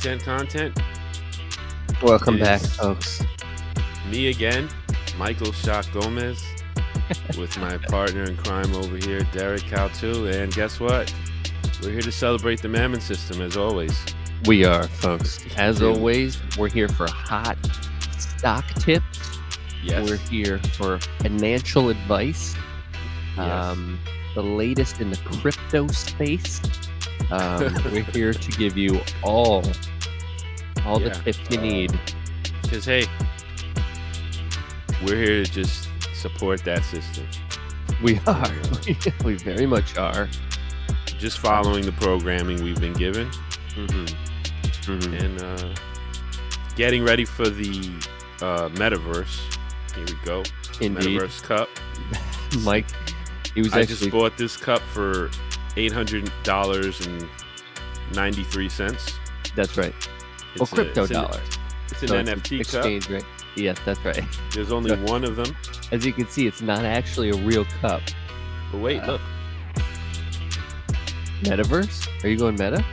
Content. Welcome It back, is folks. me again, Michael Shock Gomez, with my partner in crime over here, Derek Caltu. And guess what? We're here to celebrate the Mammon System, as always. We are, folks. As Dude. always, we're here for hot stock tips. Yes. We're here for financial advice. Yes. The latest in the crypto space. We're here to give you all the tips you need. Because, hey, we're here to just support that system. We are. We very much are. Just following the programming we've been given. And getting ready for the metaverse. Here we go. Indeed. Metaverse Cup. Mike, I just bought this cup for $800.93. That's right. Crypto dollars. It's an NFT exchange cup. Rate. Yes, that's right. There's only one of them. As you can see, it's not actually a real cup. But wait, look. Metaverse? Are you going meta?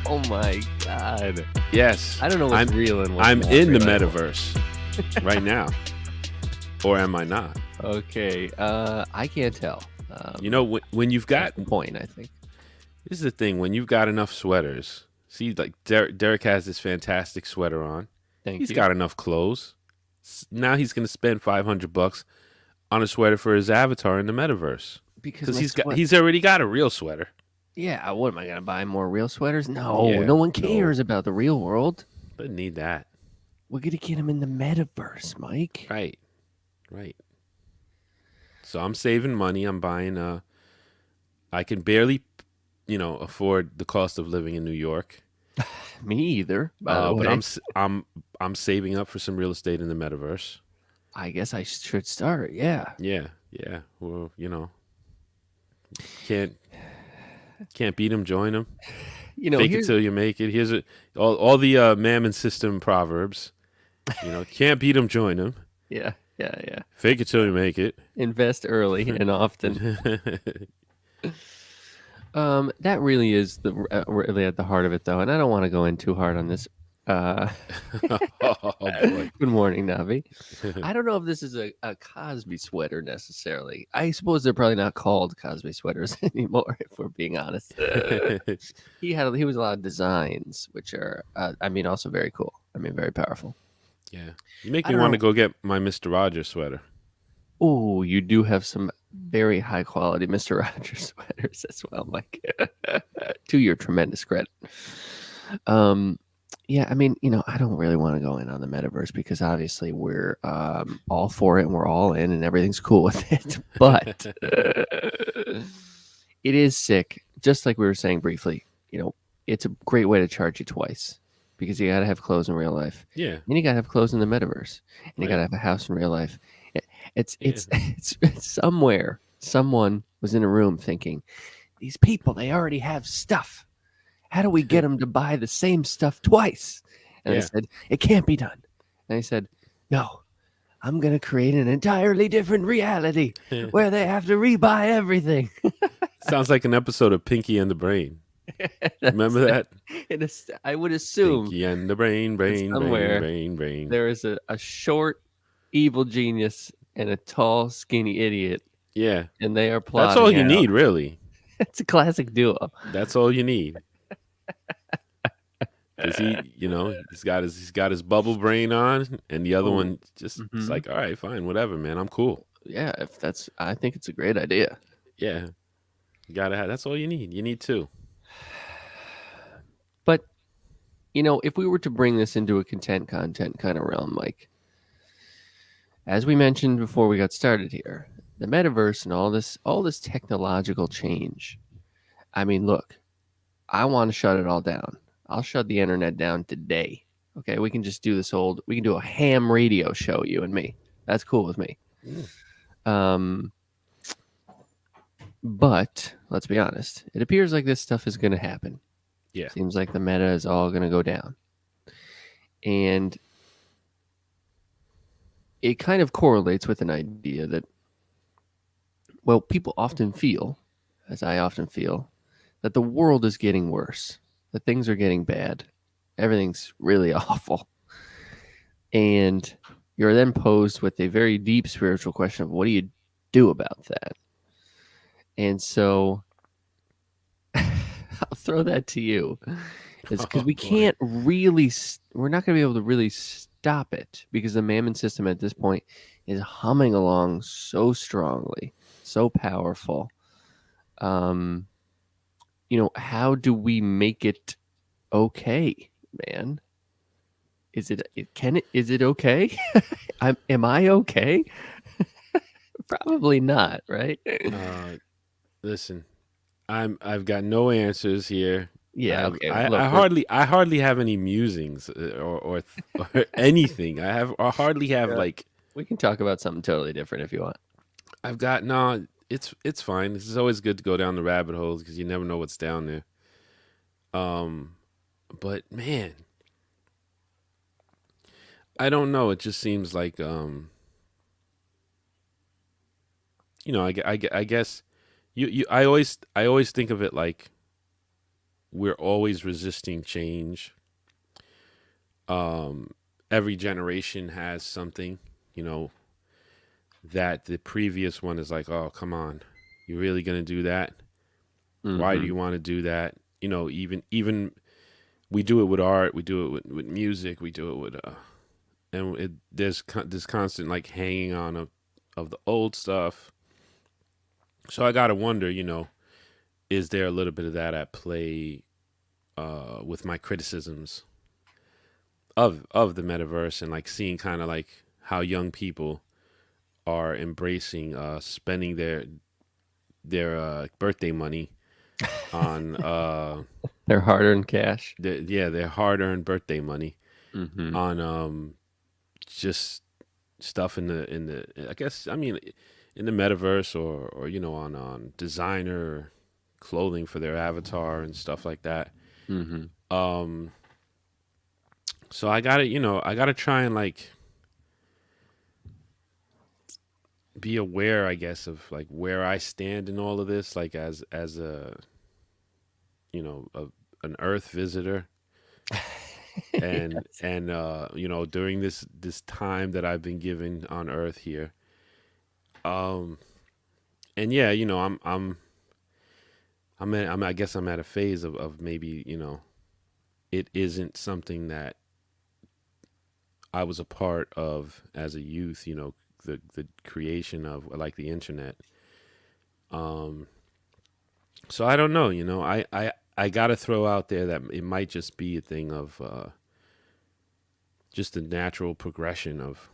Oh my god. Yes. I don't know what's real and what's I'm not in real. the metaverse right now. Or am I not? Okay. I can't tell. When you've got... That's the point, I think. This is the thing. When you've got enough sweaters... See, like Derek has this fantastic sweater on. He's got enough clothes. Now he's going to spend $500 on a sweater for his avatar in the metaverse. Because he's already got a real sweater. Yeah, what am I going to buy more real sweaters? No, no one cares about the real world. Doesn't need that. We're going to get him in the metaverse, Mike. Right. So I'm saving money. I'm buying I can barely, afford the cost of living in New York. Me either, by the way. But I'm saving up for some real estate in the metaverse. I guess I should start, yeah. Yeah. Well, can't beat them, join them. Fake it till you make it. Here's all the Mammon System proverbs. Can't beat them, join them. Yeah. Fake it till you make it. Invest early and often. That really is really at the heart of it, though, and I don't want to go in too hard on this. Oh, boy. Good morning, Navi. I don't know if this is a Cosby sweater necessarily. I suppose they're probably not called Cosby sweaters anymore, if we're being honest. He was a lot of designs, which are, also very cool. Very powerful. Yeah, you make me want to go get my Mr. Rogers sweater. Oh, you do have some very high quality Mr. Rogers sweaters as well, Mike. To your tremendous credit. Yeah, I don't really want to go in on the metaverse because obviously we're all for it and we're all in and everything's cool with it. But it is sick. Just like we were saying briefly, it's a great way to charge you twice because you got to have clothes in real life. Yeah. And you got to have clothes in the metaverse. And you got to have a house in real life. It's somewhere someone was in a room thinking, these people, they already have stuff. How do we get them to buy the same stuff twice? And I said, it can't be done. And I said, no, I'm going to create an entirely different reality where they have to rebuy everything. Sounds like an episode of Pinky and the Brain. Remember that? I would assume Pinky and the Brain. There is a short, evil genius and a tall, skinny idiot. Yeah. And they are plotting. That's all you need, really. It's a classic duo. That's all you need. Because he's got his bubble brain on, and the other one just it's like, all right, fine, whatever, man, I'm cool. Yeah, I think it's a great idea. Yeah, you gotta have. That's all you need. You need two. But if we were to bring this into a content kind of realm, Mike, as we mentioned before we got started here, the metaverse and all this technological change. Look, I want to shut it all down. I'll shut the internet down today. Okay, we can just do we can do a ham radio show, you and me. That's cool with me. But let's be honest. It appears like this stuff is going to happen. Yeah. Seems like the meta is all going to go down. And it kind of correlates with an idea that, well, people often feel, as I often feel, that the world is getting worse, that things are getting bad, everything's really awful. And you're then posed with a very deep spiritual question of what do you do about that? And so I'll throw that to you. Is because Oh we boy. can't really, we're not going to be able to really stop it because the Mammon system at this point is humming along so strongly, so powerful. Um, how do we make it okay, man? Is it okay? Am I okay? Probably not, right? Uh, listen, I've got no answers here. Yeah, okay. I Look, we're hardly have any musings or anything. I hardly have yeah, like we can talk about something totally different if you want. I've got no. It's fine. This is always good to go down the rabbit holes because you never know what's down there. Um, but man, I don't know. It just seems like I guess I always think of it like we're always resisting change. Um, every generation has something, you know, that the previous one is like, oh, come on, you really gonna do that? Why do Mm-hmm. you want to do that? Even we do it with art, we do it with music, we do it with there's this constant like hanging on of the old stuff. So I gotta wonder, is there a little bit of that at play with my criticisms of the metaverse and like seeing kind of like how young people are embracing spending their birthday money on They're hard-earned cash. their hard-earned birthday money Mm-hmm. on just stuff in the I guess I mean in the metaverse or on designer clothing for their avatar and stuff like that. Mm-hmm. um so I gotta try and like be aware, I guess, of like where I stand in all of this, like as a you know a, an Earth visitor, and Yes. during this time that I've been given on Earth here. um and yeah, I guess I'm at a phase of maybe it isn't something that I was a part of as a youth, the creation of like the internet. um So I don't know, I gotta throw out there that it might just be a thing of just the natural progression of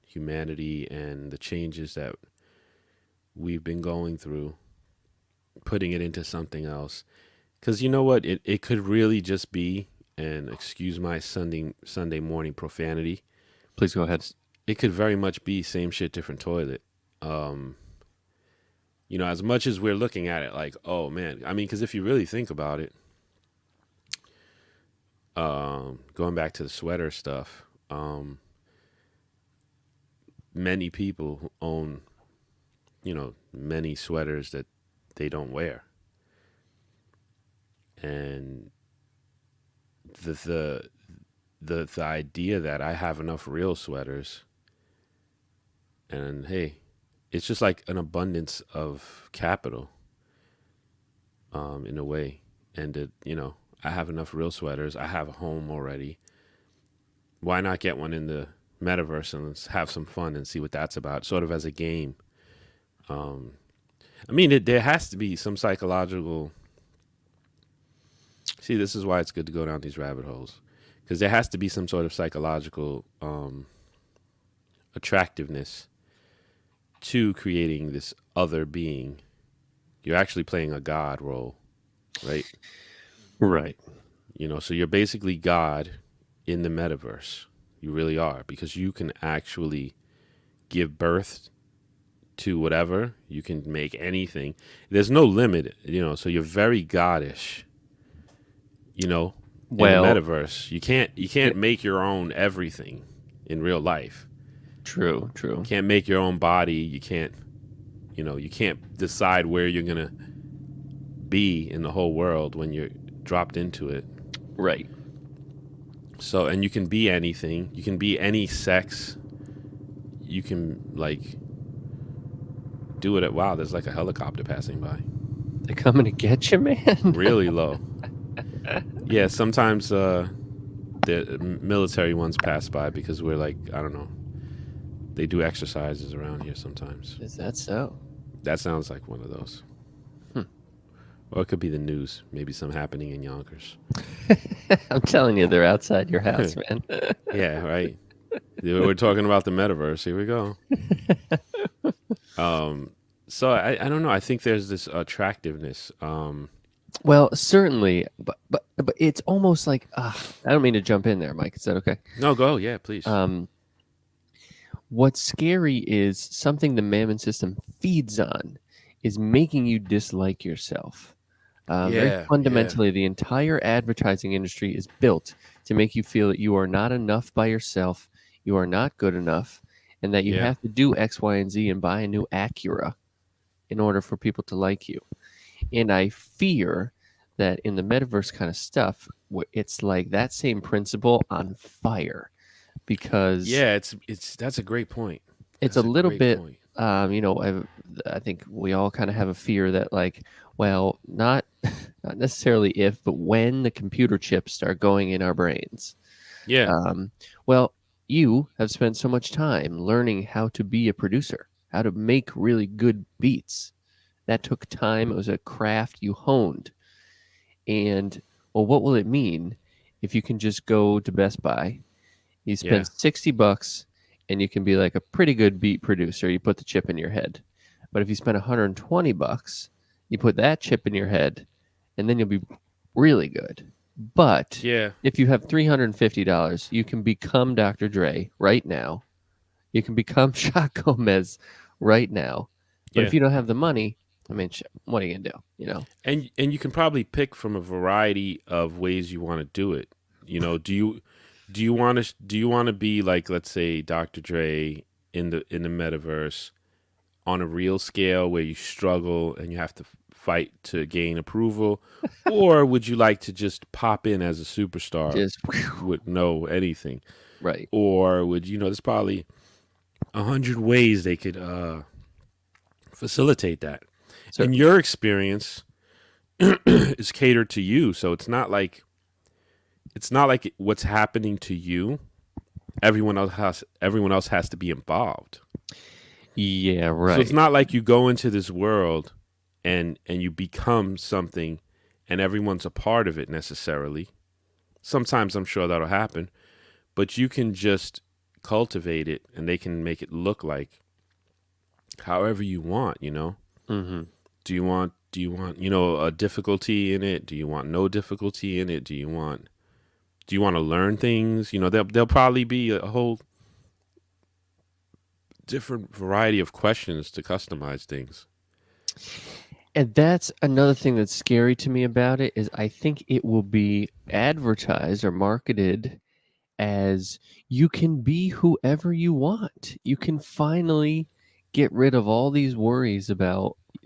humanity and the changes that we've been going through, putting it into something else. Because you know what, it could really just be, and excuse my Sunday morning profanity, Please go ahead. it could very much be same shit, different toilet. Um, as much as we're looking at it like, oh man, I mean, because if you really think about it, going back to the sweater stuff, many people own, many sweaters that they don't wear, and the the the idea that I have enough real sweaters, and hey, it's just like an abundance of capital, in a way, and I have enough real sweaters. I have a home already. Why not get one in the metaverse and let's have some fun and see what that's about, sort of as a game. Um, I mean, there has to be some psychological. See, this is why it's good to go down these rabbit holes, because there has to be some sort of psychological attractiveness to creating this other being. You're actually playing a god role, right? Right. So you're basically God in the metaverse. You really are, because you can actually give birth to whatever. You can make anything. There's no limit, so you're very goddish, in the Well, metaverse. You can't make your own everything in real life. true, You true. can't make your own body. You can't decide where you're gonna be in the whole world when you're dropped into it. Right. So, and you can be anything. You can be any sex. You can like do it at wow. There's like a helicopter passing by, They're coming to get you, man. really low. Yeah, sometimes the military ones pass by because we're like, I don't know. They do exercises around here sometimes. Is that so? That sounds like one of those. Hmm. Or it could be the news. Maybe some happening in Yonkers. I'm telling you, they're outside your house, man. Yeah, right. We're talking about the metaverse. Here we go. So I don't know. I think there's this attractiveness. Well, certainly, but it's almost like I don't mean to jump in there, Mike. Is that okay? No, go. Yeah, please. What's scary is something the Mammon system feeds on is making you dislike yourself. Very fundamentally, the entire advertising industry is built to make you feel that you are not enough by yourself, you are not good enough, and that you have to do X, Y, and Z and buy a new Acura in order for people to like you. And I fear that in the metaverse kind of stuff, it's like that same principle on fire, because it's that's a great point. it's a little bit, I think we all kind of have a fear that, like, well, not necessarily if, but when the computer chips start going in our brains. Yeah. Well, you have spent so much time learning how to be a producer, how to make really good beats. That took time. It was a craft you honed. And, well, what will it mean if you can just go to Best Buy, you spend $60, and you can be like a pretty good beat producer. You put the chip in your head. But if you spend $120, you put that chip in your head, and then you'll be really good. But if you have $350, you can become Dr. Dre right now. You can become Shaq Gomez right now. But if you don't have the money, I mean, what are you gonna do? You know. And you can probably pick from a variety of ways you want to do it. You know, do you want to be like, let's say, Dr. Dre in the metaverse on a real scale where you struggle and you have to fight to gain approval, or would you like to just pop in as a superstar Just with no anything? Right. Or would there's probably 100 ways they could facilitate that. So, and your experience is catered to you, so it's not like what's happening to you. Everyone else has to be involved. Yeah, right. So it's not like you go into this world and you become something and everyone's a part of it necessarily. Sometimes I'm sure that'll happen, but you can just cultivate it and they can make it look like however you want, you know? Mm-hmm. Do you want, a difficulty in it? Do you want no difficulty in it? Do you want to learn things? You know, there'll probably be a whole different variety of questions to customize things. And that's another thing that's scary to me about it, is I think it will be advertised or marketed as you can be whoever you want. You can finally get rid of all these worries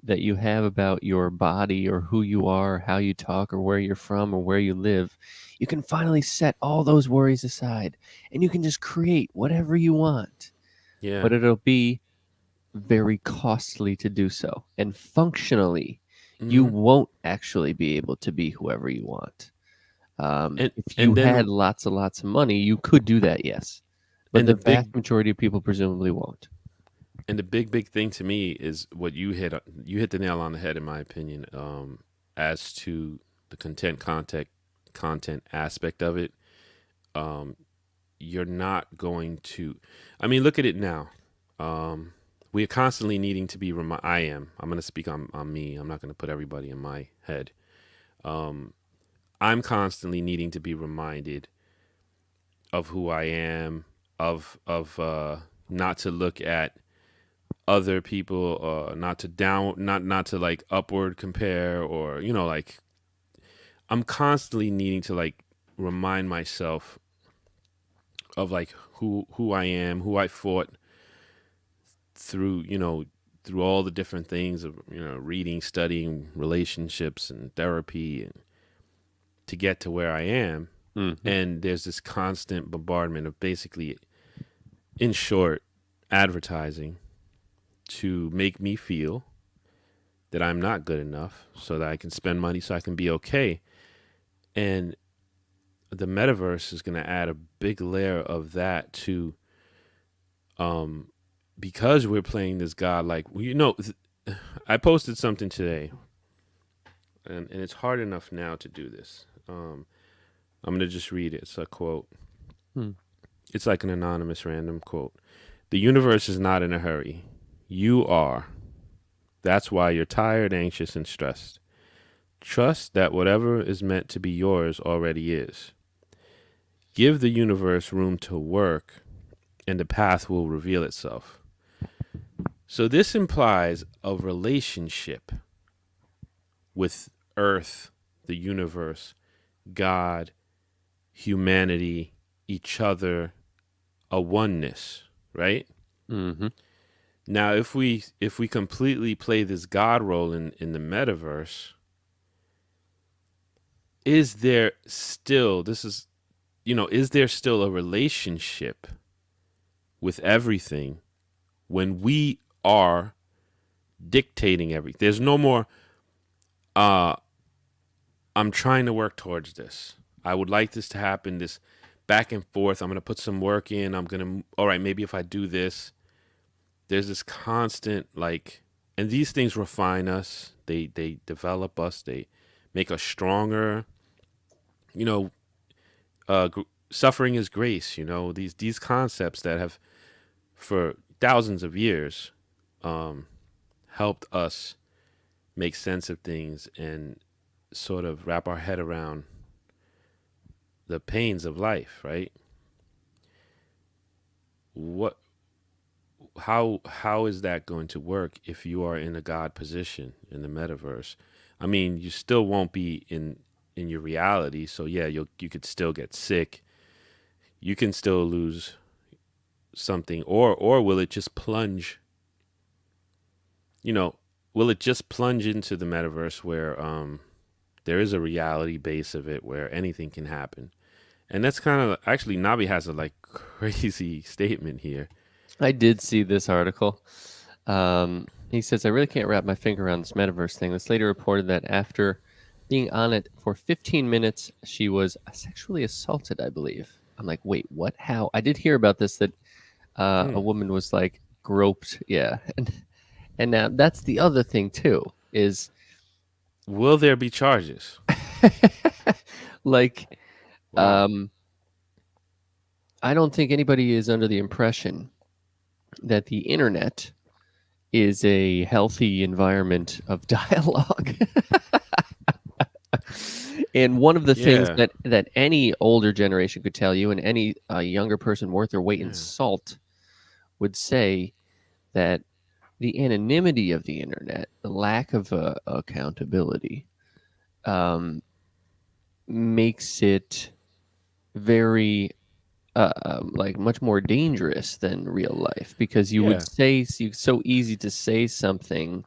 that you have about your body or who you are, or how you talk, or where you're from, or where you live. You can finally set all those worries aside and you can just create whatever you want. Yeah. But it'll be very costly to do so. And functionally, you won't actually be able to be whoever you want. If you had lots of money, you could do that, yes. But the vast majority of people presumably won't. And the big thing to me is what you hit the nail on the head, in my opinion, as to the content aspect of it. You're not going to, I mean, look at it now. We are constantly needing to be I'm going to speak on me. I'm not going to put everybody in my head. I'm constantly needing to be reminded of who I am, of not to look at other people, not to like upward compare, or like I'm constantly needing to like remind myself of like who I am, who I fought through through all the different things of reading, studying, relationships, and therapy, and to get to where I am. Mm-hmm. And there's this constant bombardment of basically, in short, advertising to make me feel that I'm not good enough so that I can spend money so I can be okay. And the metaverse is going to add a big layer of that to, because we're playing this God, like, I posted something today, and it's hard enough now to do this. I'm going to just read it. It's a quote. It's like an anonymous random quote. The universe is not in a hurry. You are. That's why you're tired, anxious, and stressed. Trust that whatever is meant to be yours already is. Give the universe room to work, and the path will reveal itself. So this implies a relationship with Earth, the universe, God, humanity, each other, a oneness, right? Mm-hmm. Now, if we completely play this God role in the metaverse, is there still is there still a relationship with everything when we are dictating everything? There's no more I'm trying to work towards this. I would like this to happen, this back and forth. I'm going to put some work in. All right, maybe if I do this, there's this constant, like, and these things refine us. They develop us. They make us stronger. Suffering is grace. These concepts that have for thousands of years helped us make sense of things and sort of wrap our head around the pains of life, right? What how is that going to work if you are in a God position in the metaverse? I mean, you still won't be in your reality, so yeah, you could still get sick. You can still lose something, or will it just plunge? Will it just plunge into the metaverse where there is a reality base of it where anything can happen? And that's kind of actually Nabi has a crazy statement here. I did see this article. He says, I really can't wrap my finger around this metaverse thing. This lady reported that after being on it for 15 minutes, she was sexually assaulted, I believe. I'm like, wait, what? How? I did hear about this, that a woman was like groped. Yeah. And now that's the other thing, too, is will there be charges? like, Wow. I don't think anybody is under the impression that the internet is a healthy environment of dialogue. And one of the things Yeah. that any older generation could tell you, and any younger person worth their weight in Yeah. salt would say, that the anonymity of the internet, the lack of accountability, makes it very like much more dangerous than real life, because you would Yeah. say, it's so easy to say something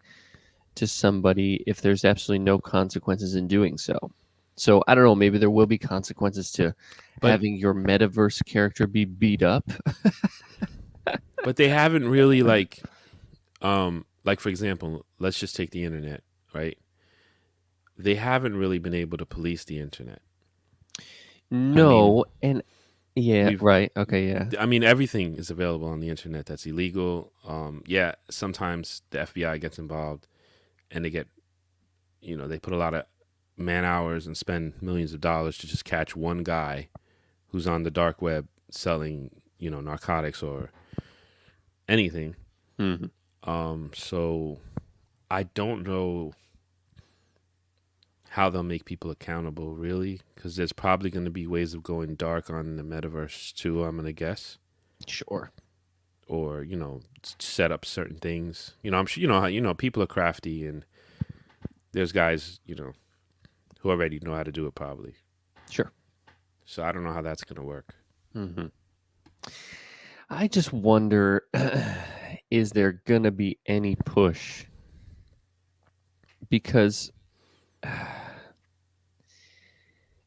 to somebody if there's absolutely no consequences in doing so. So I don't know, maybe there will be consequences to But having your metaverse character be beat up. they haven't really like for example, let's just take the internet, right? They haven't really been able to police the internet. I mean, No, and yeah, we've right. Okay, yeah. I mean, everything is available on the internet that's illegal. Yeah, sometimes the FBI gets involved and they put a lot of man hours and spend millions of dollars to just catch one guy who's on the dark web selling, narcotics or anything. Mm-hmm. So I don't know how they'll make people accountable, really, because there's probably going to be ways of going dark on the metaverse too, I'm going to guess. Sure. Or, set up certain things. I'm sure, people are crafty, and there's guys, who already know how to do it probably. Sure. So I don't know how that's going to work. Mm-hmm. I just wonder, is there going to be any push? Because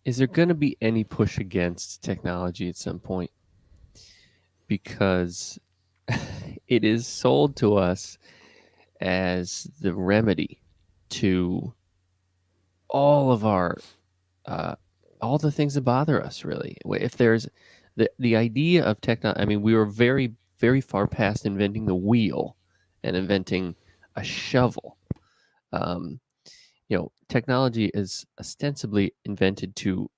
is there going to be any push against technology at some point? Because it is sold to us as the remedy to all of our all the things that bother us. Really, if there's the idea of technology, I mean, we were very very far past inventing the wheel and inventing a shovel. Um, technology is ostensibly invented to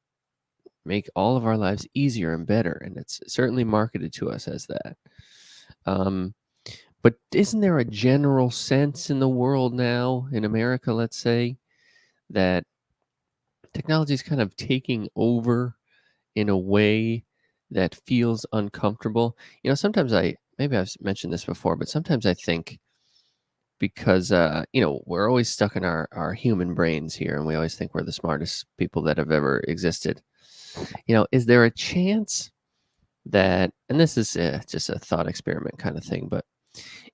make all of our lives easier and better, and it's certainly marketed to us as that. Um, but isn't there a general sense in the world now, in America, let's say, that technology is kind of taking over in a way that feels uncomfortable? Sometimes maybe I've mentioned this before, but sometimes I think because, we're always stuck in our human brains here, and we always think we're the smartest people that have ever existed. Is there a chance that, and this is just a thought experiment kind of thing, but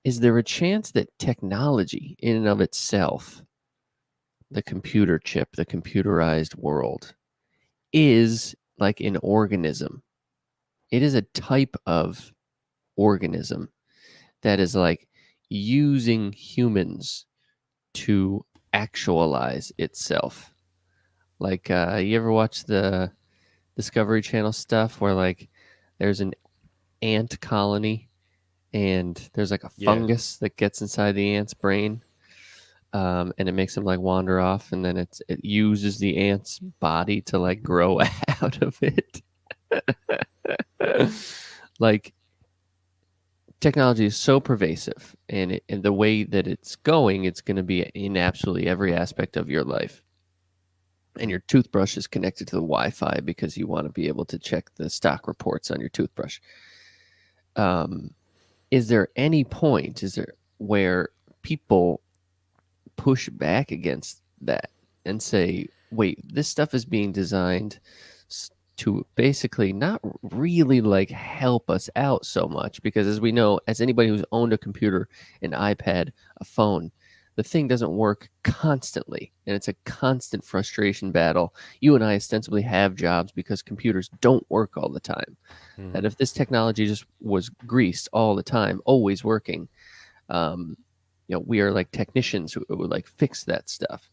is there a chance that technology in and of itself, the computer chip, the computerized world, is like an organism? It is a type of organism that is like using humans to actualize itself. Like, you ever watch the Discovery Channel stuff where like there's an ant colony and there's like a Yeah. fungus that gets inside the ant's brain, and it makes them like wander off, and then it uses the ant's body to like grow out of it. Like, technology is so pervasive, and the way that it's going, it's going to be in absolutely every aspect of your life. And your toothbrush is connected to the Wi-Fi because you want to be able to check the stock reports on your toothbrush. Is there any point? Is there where people push back against that and say, "Wait, this stuff is being designed to basically not really like help us out so much?" Because as we know, as anybody who's owned a computer, an iPad, a phone, the thing doesn't work constantly, and it's a constant frustration battle. You and I ostensibly have jobs because computers don't work all the time. That if this technology just was greased all the time, always working, we are like technicians who would like fix that stuff.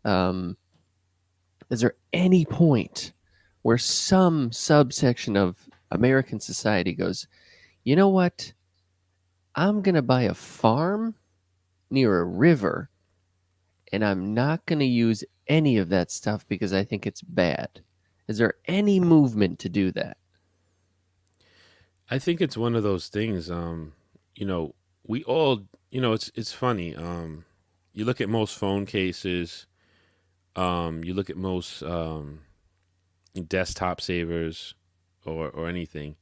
Um, is there any point where some subsection of American society goes, you know what? I'm going to buy a farm near a river, and I'm not going to use any of that stuff because I think it's bad. Is there any movement to do that? I think it's one of those things. We all, it's funny. You look at most phone cases. You look at most desktop savers, or anything,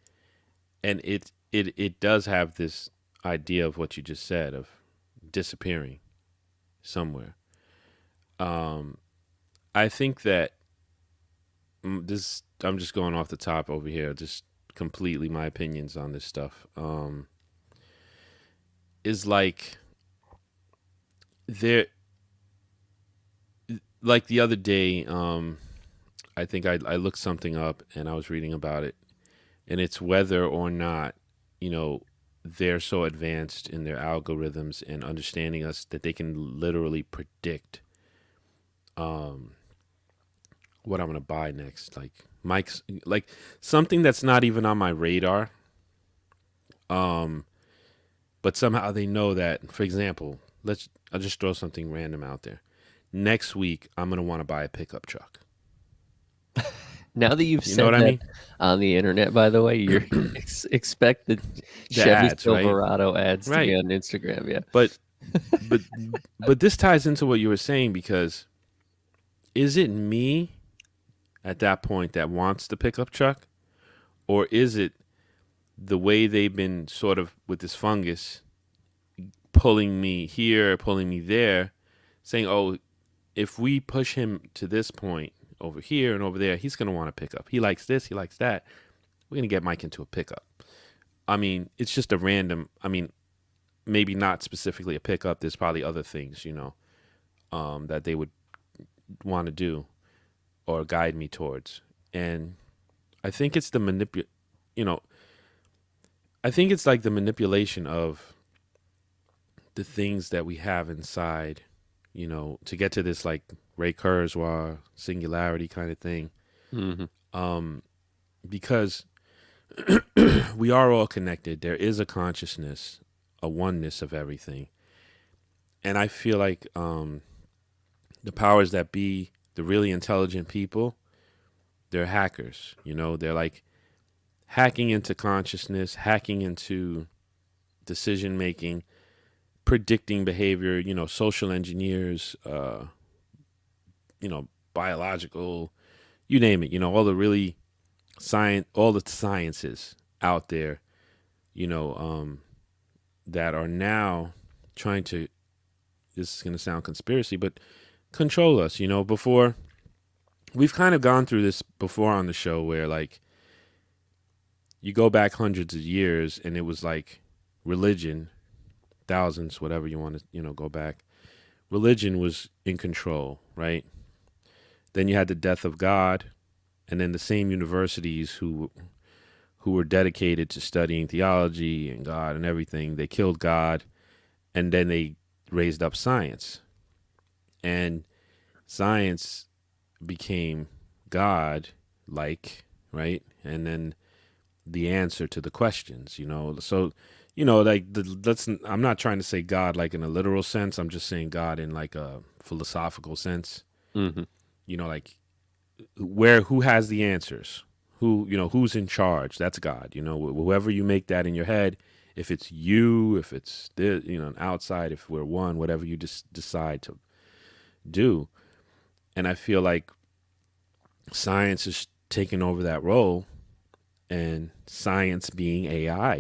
and it does have this idea of what you just said of disappearing somewhere. I think that this. I'm just going off the top over here. Just completely my opinions on this stuff. Is like there. Like the other day, I think I looked something up and I was reading about it, and it's whether or not, you know, they're so advanced in their algorithms and understanding us that they can literally predict um, what I'm gonna buy next. Like Mike's, like something that's not even on my radar. Um, but somehow they know that. For example, I'll just throw something random out there. Next week, I'm gonna want to buy a pickup truck. Now that you've You know said what I that mean? on the internet, by the way, you're expect the The Chevy ads, right? Silverado ads to be Right. on Instagram. Yeah. But but but this ties into what you were saying, because is it me at that point that wants the pickup truck, or is it the way they've been sort of with this fungus pulling me here, pulling me there, saying, "Oh, if we push him to this point over here and over there, he's going to want a pickup. He likes this, he likes that. We're going to get Mike into a pickup." I mean, it's just a random, I mean, maybe not specifically a pickup. There's probably other things, that they would want to do or guide me towards. And I think it's you know, I think it's like the manipulation of the things that we have inside, to get to this like Ray Kurzweil singularity kind of thing. Mm-hmm. Because we are all connected. There is a consciousness, a oneness of everything. And I feel like the powers that be, the really intelligent people, they're hackers. They're like hacking into consciousness, hacking into decision making, predicting behavior, social engineers, biological, you name it, all the really all the sciences out there, that are now trying to, this is going to sound conspiracy, but control us. Before, we've kind of gone through this before on the show where like you go back hundreds of years and it was like religion, thousands, whatever you want to, go back. Religion was in control, right? Then you had the death of God, and then the same universities who were dedicated to studying theology and God and everything, they killed God, and then they raised up science. And science became God like, right? And then the answer to the questions, So, like I'm not trying to say God like in a literal sense. I'm just saying God in like a philosophical sense. Mm-hmm. Like who has the answers? Who's in charge? That's God. Whoever you make that in your head, if it's you, if it's an outside, if we're one, whatever you just decide to do. And I feel like science is taking over that role, and science being AI,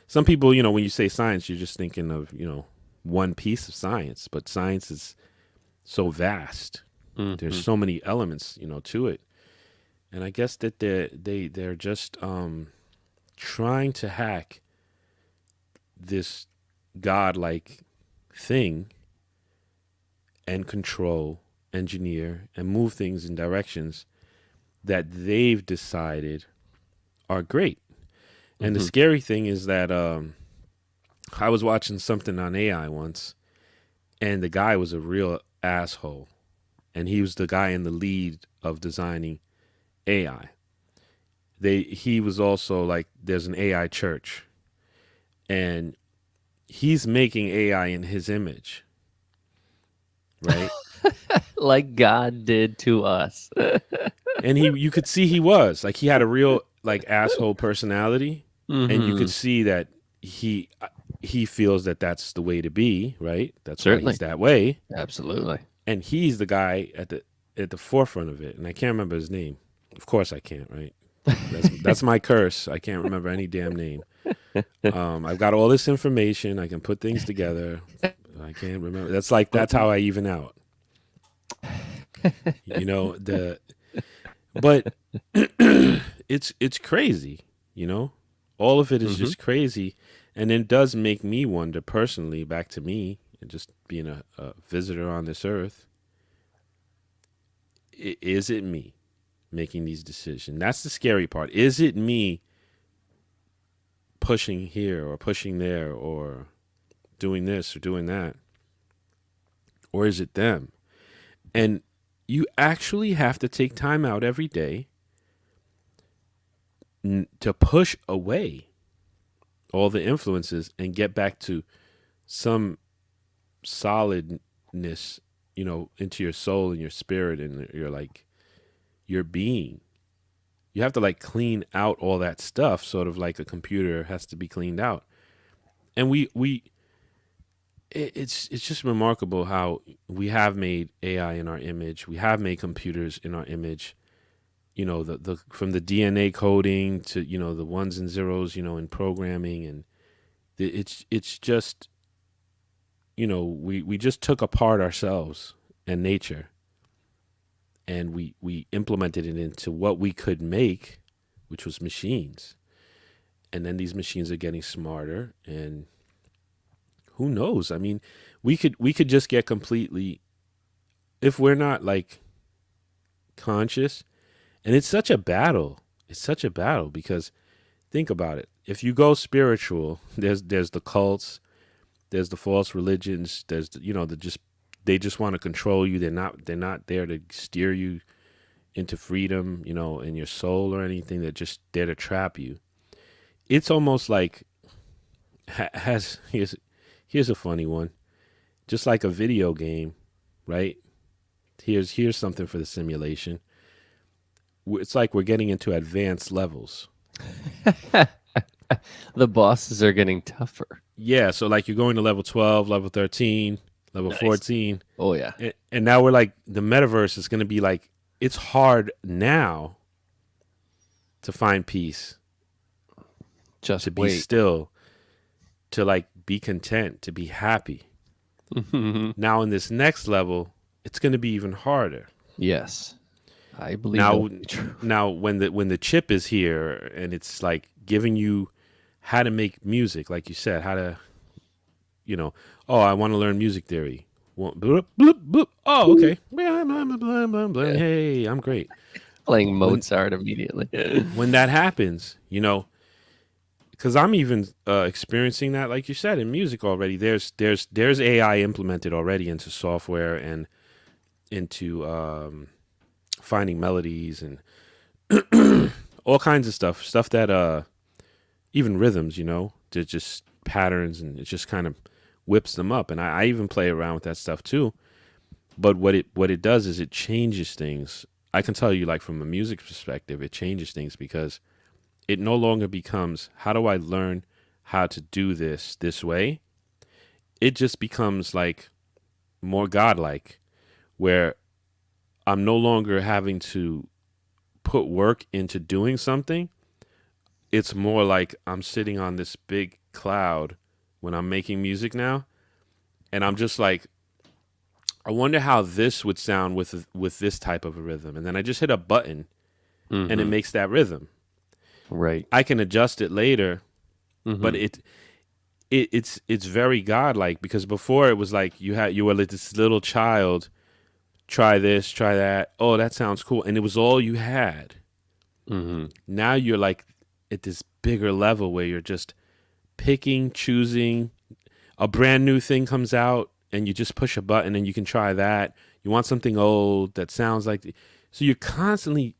Some people, when you say science, you're just thinking of, one piece of science, but science is so vast. Mm-hmm. There's so many elements, to it. And I guess that they're just trying to hack this godlike thing and control, engineer, and move things in directions that they've decided are great. And the scary thing is that I was watching something on AI once, and the guy was a real asshole. And he was the guy in the lead of designing AI. He was also like, there's an AI church, and he's making AI in his image, right? Like God did to us. And you could see he was like, he had a real like asshole personality, and you could see that he feels that that's the way to be, right? That's Certainly. why he's that way. Absolutely. And he's the guy at the forefront of it, and I can't remember his name. Of course I can't, right? That's my curse. I can't remember any damn name. I've got all this information. I can put things together. I can't remember. That's how I even out. But it's crazy, All of it is just crazy, and it does make me wonder personally, back to me, and just being a visitor on this earth. Is it me making these decisions? That's the scary part. Is it me pushing here or pushing there or doing this or doing that? Or is it them? And you actually have to take time out every day to push away all the influences and get back to some solidness, into your soul and your spirit and your being. You have to like clean out all that stuff, sort of like a computer has to be cleaned out. And it's just remarkable how we have made AI in our image. We have made computers in our image. The from the DNA coding to the ones and zeros, in programming, and it's just we just took apart ourselves and nature, and we implemented it into what we could make, which was machines. And then these machines are getting smarter, and who knows? I mean, we could just get completely, if we're not like conscious, and it's such a battle. It's such a battle because think about it. If you go spiritual, there's the cults, there's the false religions, there's the just they just want to control you. They're not there to steer you into freedom, in your soul or anything. They're just there to trap you. It's almost like has here's a funny one. Just like a video game, right? Here's something for the simulation. It's like we're getting into advanced levels. The bosses are getting tougher. Yeah, so like you're going to level 12, level 13, level Nice. 14. Oh yeah. And now we're like the metaverse is going to be like it's hard now to find peace, Just to be wait. still, to like be content, to be happy. Now in this next level, it's going to be even harder. Yes. I believe Now that to be true. now when the chip is here and it's like giving you how to make music, like you said, how to oh, I want to learn music theory. Bloop, bloop, bloop. Oh, okay. Blah, blah, blah, blah, blah. Hey, I'm great. Playing Mozart immediately. When that happens, because I'm even experiencing that, like you said, in music already. There's AI implemented already into software and into finding melodies and all kinds of stuff that even rhythms, they're just patterns, and it just kind of whips them up. And I even play around with that stuff too. But what it does is it changes things. I can tell you, like from a music perspective, it changes things because it no longer becomes how do I learn how to do this way. It just becomes like more godlike, where I'm no longer having to put work into doing something. It's more like I'm sitting on this big cloud when I'm making music now, and I'm just like, I wonder how this would sound with this type of a rhythm, and then I just hit a button, and it makes that rhythm. Right. I can adjust it later, but it's very godlike, because before it was like you were like this little child, try this, try that. Oh, that sounds cool, and it was all you had. Now you're like at this bigger level where you're just picking, choosing. A brand new thing comes out, and you just push a button, and you can try that. You want something old that sounds like, so you're constantly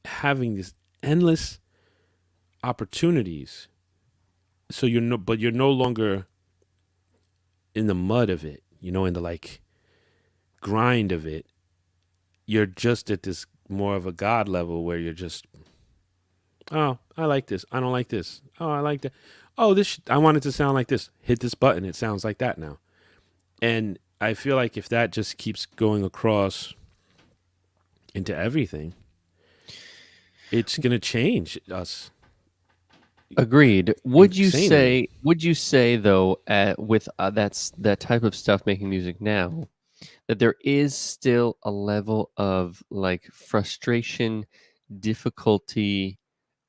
having this endless opportunities. So but you're no longer in the mud of it, in the like grind of it. You're just at this more of a God level where you're just, oh, I like this. I don't like this. Oh, I like that. Oh, I want it to sound like this. Hit this button. It sounds like that now. And I feel like if that just keeps going across into everything, it's going to change us. Agreed. Would you Insanely. say though, with that type of stuff making music now, that there is still a level of like frustration, difficulty,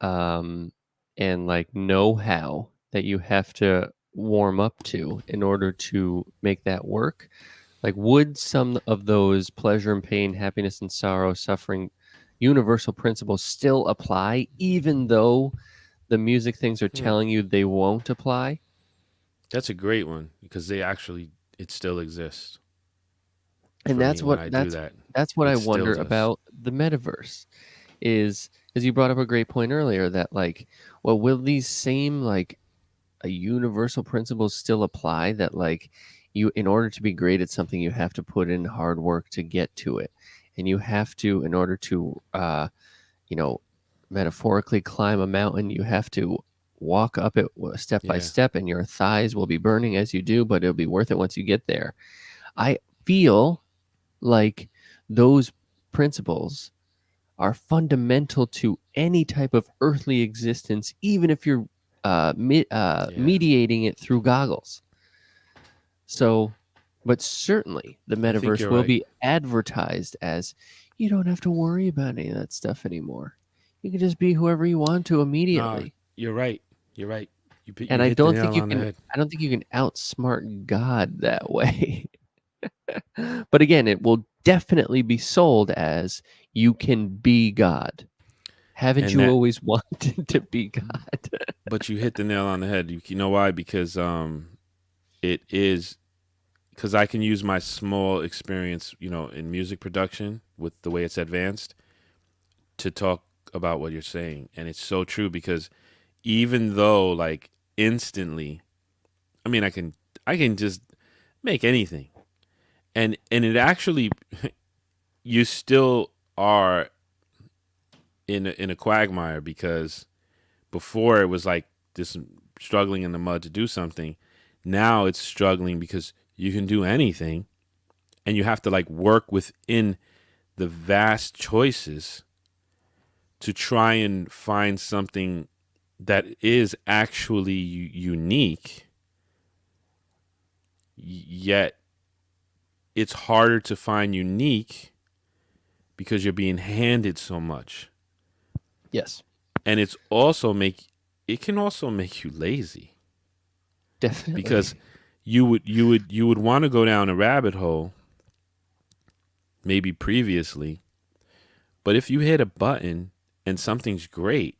and like know-how that you have to warm up to in order to make that work? Like, would some of those pleasure and pain, happiness and sorrow, suffering, universal principles still apply, even though the music things are Hmm. telling you they won't apply? That's a great one, because it still exists And for me when I do that. that's what I It still wonder does. about the metaverse. Is because you brought up a great point earlier that like, well, will these same like a universal principles still apply, that like you, in order to be great at something, you have to put in hard work to get to it, and you have to, in order to you know metaphorically climb a mountain, you have to walk up it step by Yeah. step, and your thighs will be burning as you do, but it'll be worth it once you get there. I feel like those principles are fundamental to any type of earthly existence, even if you're Yeah. mediating it through goggles. So, but certainly the I think metaverse you're will right. be advertised as, you don't have to worry about any of that stuff anymore. You can just be whoever you want to No, immediately. you're right. You're right. And you hit the nail on the head. I don't think you can outsmart God that way. But again, it will definitely be sold as you can be God. Haven't And you that, always wanted to be God? but you hit the nail on the head. You know why? Because it is because I can use my small experience, in music production with the way it's advanced to talk about what you're saying, and it's so true because even though like instantly, I mean, I can just make anything, and it actually you still are in a quagmire because before it was like this struggling in the mud to do something. Now it's struggling because you can do anything and you have to like work within the vast choices to try and find something that is actually unique, yet it's harder to find unique because you're being handed so much. Yes, And it can also make you lazy definitely. because you would want to go down a rabbit hole maybe previously, but if you hit a button and something's great,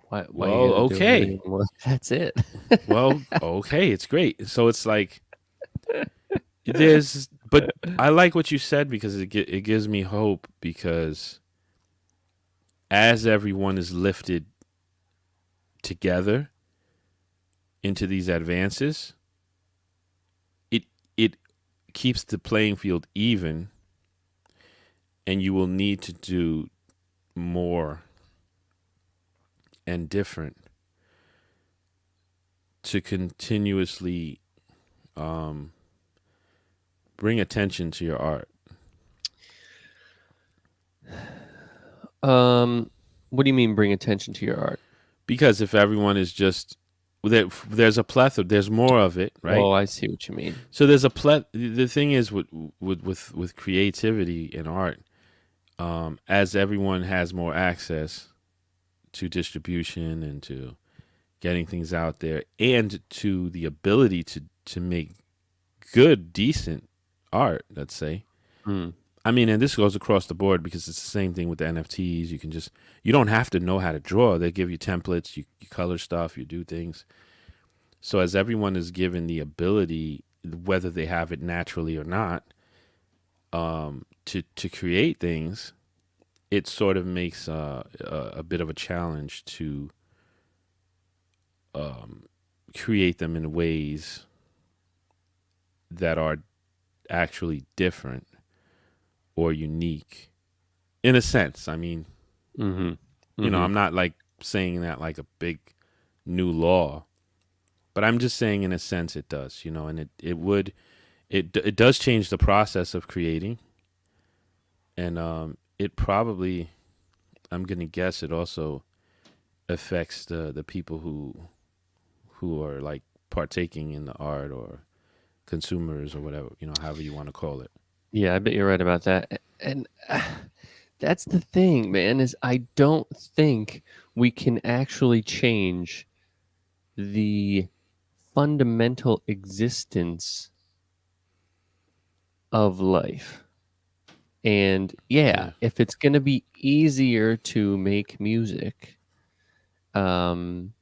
Why you well, got to do okay. everything at once? That's it. Well, okay, it's great. So it's like but I like what you said because it gives me hope because as everyone is lifted together into these advances, it it keeps the playing field even, and you will need to do more and different to continuously um, bring attention to your art. What do you mean bring attention to your art? Because if everyone is just there's a plethora, there's more of it, right? Oh, I see what you mean. So there's a The thing is with creativity and art, as everyone has more access to distribution and to getting things out there, and to the ability to make good, decent art, let's say. Mm. I mean, and this goes across the board because it's the same thing with the NFTs. You don't have to know how to draw. They give you templates, you color stuff, you do things. So as everyone is given the ability, whether they have it naturally or not, to create things, it sort of makes a bit of a challenge to create them in ways that are actually different or unique in a sense. I mean, Mm-hmm. Mm-hmm. I'm not like saying that like a big new law, but I'm just saying in a sense it does, and it does change the process of creating, and it probably, I'm gonna guess, it also affects the people who are like partaking in the art or consumers or whatever, however you want to call it. Yeah, I bet you're right about that. And that's the thing, man, is I don't think we can actually change the fundamental existence of life. And yeah, Yeah, if it's going to be easier to make music, um,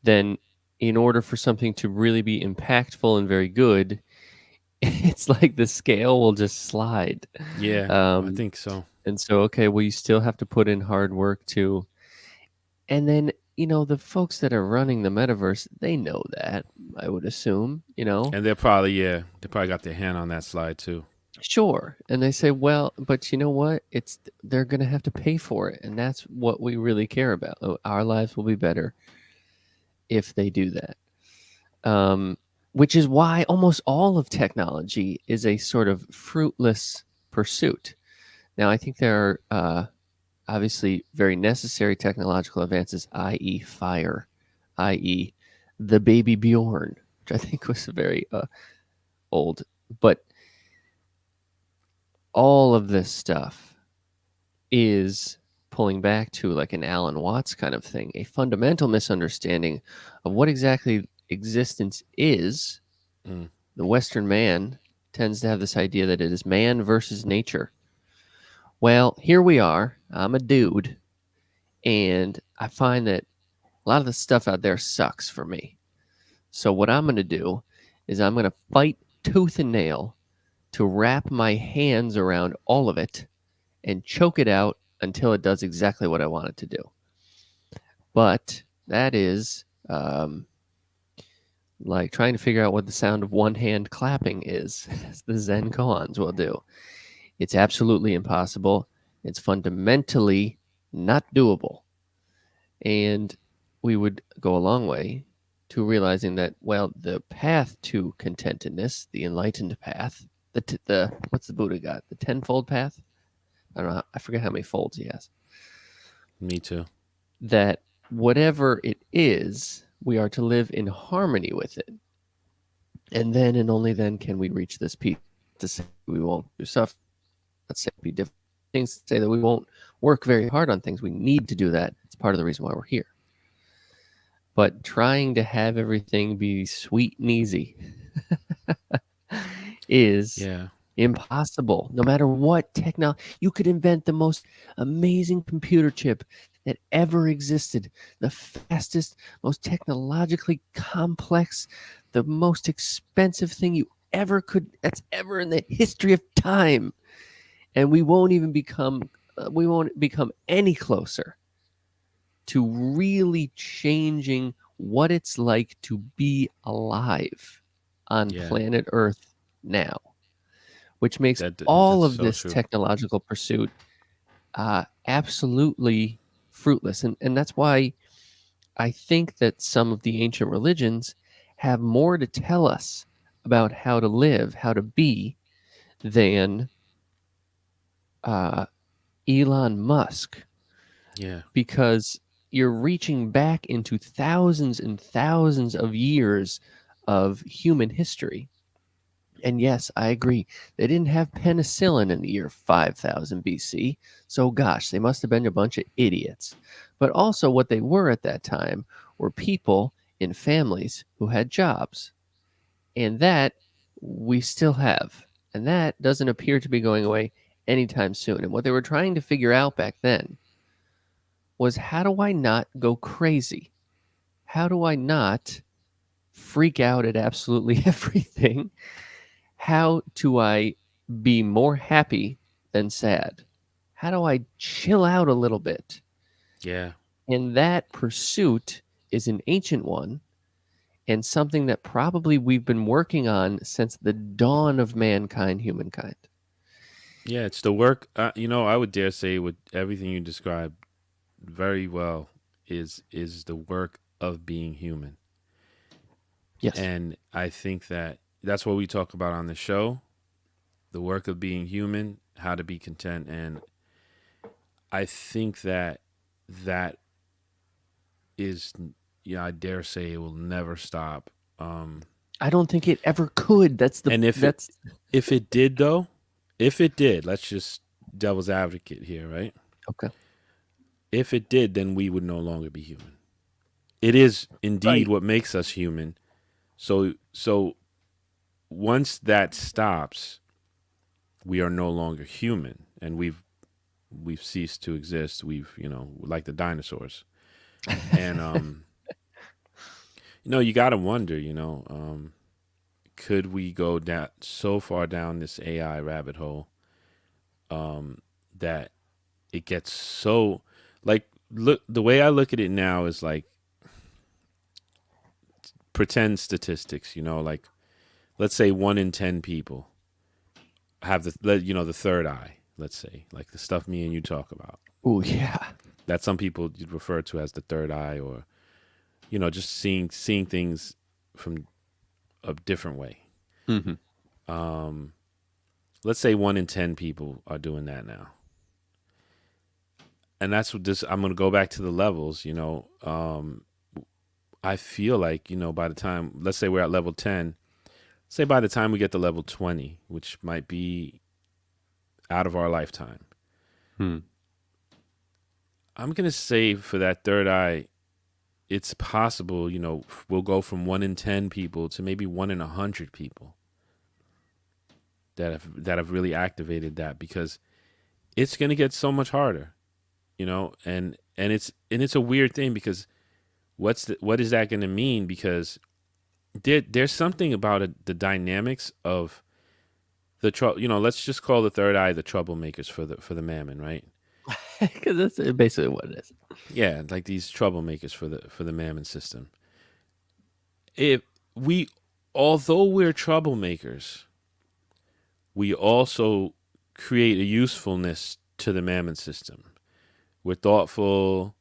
then in order for something to really be impactful and very good, it's like the scale will just slide. yeah, I Um, think so. and so, okay, well, you still have to put in hard work too. And then, the folks that are running the metaverse, they know that, I would assume. And they probably got their hand on that slide too. Sure. And they say, well, but you know what? They're going to have to pay for it. And that's what we really care about. Our lives will be better if they do that. Which is why almost all of technology is a sort of fruitless pursuit. Now, I think there are obviously very necessary technological advances, i.e., fire, i.e., the baby Bjorn, which I think was very old. But all of this stuff is pulling back to like an Alan Watts kind of thing, a fundamental misunderstanding of what exactly existence is. Mm. The Western man tends to have this idea that it is man versus nature. Well, here we are. I'm a dude, and I find that a lot of the stuff out there sucks for me. So what I'm going to do is I'm going to fight tooth and nail to wrap my hands around all of it and choke it out until it does exactly what I want it to do. But that is like trying to figure out what the sound of one hand clapping is, as the Zen koans will do. It's absolutely impossible. It's fundamentally not doable. And we would go a long way to realizing that, well, the path to contentedness, the enlightened path, the what's the Buddha got? The tenfold path? I don't know. I forget how many folds he has. Me too. That whatever it is, we are to live in harmony with it. And then and only then can we reach this peace to say we won't do stuff. Let's say be different things, say that we won't work very hard on things. We need to do that. It's part of the reason why we're here. But trying to have everything be sweet and easy is impossible. No matter what technology, you could invent the most amazing computer chip that ever existed, the fastest, most technologically complex, the most expensive thing you ever could, that's ever in the history of time. And we won't become any closer to really changing what it's like to be alive on planet Earth now, which makes all of this technological pursuit absolutely fruitless. And that's why I think that some of the ancient religions have more to tell us about how to live, how to be, than Elon Musk. Yeah. Because you're reaching back into thousands and thousands of years of human history. And yes, I agree. They didn't have penicillin in the year 5000 BC. So, gosh, they must have been a bunch of idiots. But also, what they were at that time were people in families who had jobs. And that we still have. And that doesn't appear to be going away anytime soon. And what they were trying to figure out back then was, how do I not go crazy? How do I not freak out at absolutely everything? How do I be more happy than sad? How do I chill out a little bit? Yeah. And that pursuit is an ancient one, and something that probably we've been working on since the dawn of humankind. Yeah, it's the work. I would dare say with everything you described very well is the work of being human. Yes. And I think that that's what we talk about on the show, the work of being human, how to be content. And I think that is, I dare say it will never stop. I don't think it ever could. If it did though, let's just devil's advocate here, right? Okay. If it did, then we would no longer be human. It is indeed what makes us human. So once that stops, we are no longer human, and we've ceased to exist. We've, like the dinosaurs. And you got to wonder, could we go down so far down this AI rabbit hole that it gets so, like, look, the way I look at it now is like pretend statistics, like, let's say 1 in 10 people have the third eye, let's say, like the stuff me and you talk about. Oh yeah. That some people refer to as the third eye, or, just seeing things from a different way. Mm-hmm. Let's say 1 in 10 people are doing that now. And that's what I'm going to go back to the levels, I feel like, by the time, let's say we're at level 10, say by the time we get to level 20, which might be out of our lifetime, I'm gonna say for that third eye, it's possible. We'll go from 1 in 10 people to maybe 1 in 100 people that have really activated that, because it's gonna get so much harder. And it's a weird thing, because what is that gonna mean? Because there's something about the dynamics of the trouble. Let's just call the third eye the troublemakers for the mammon, right? Because that's basically what it is. Yeah, like these troublemakers for the mammon system. If we, although we're troublemakers, we also create a usefulness to the mammon system. We're thoughtful.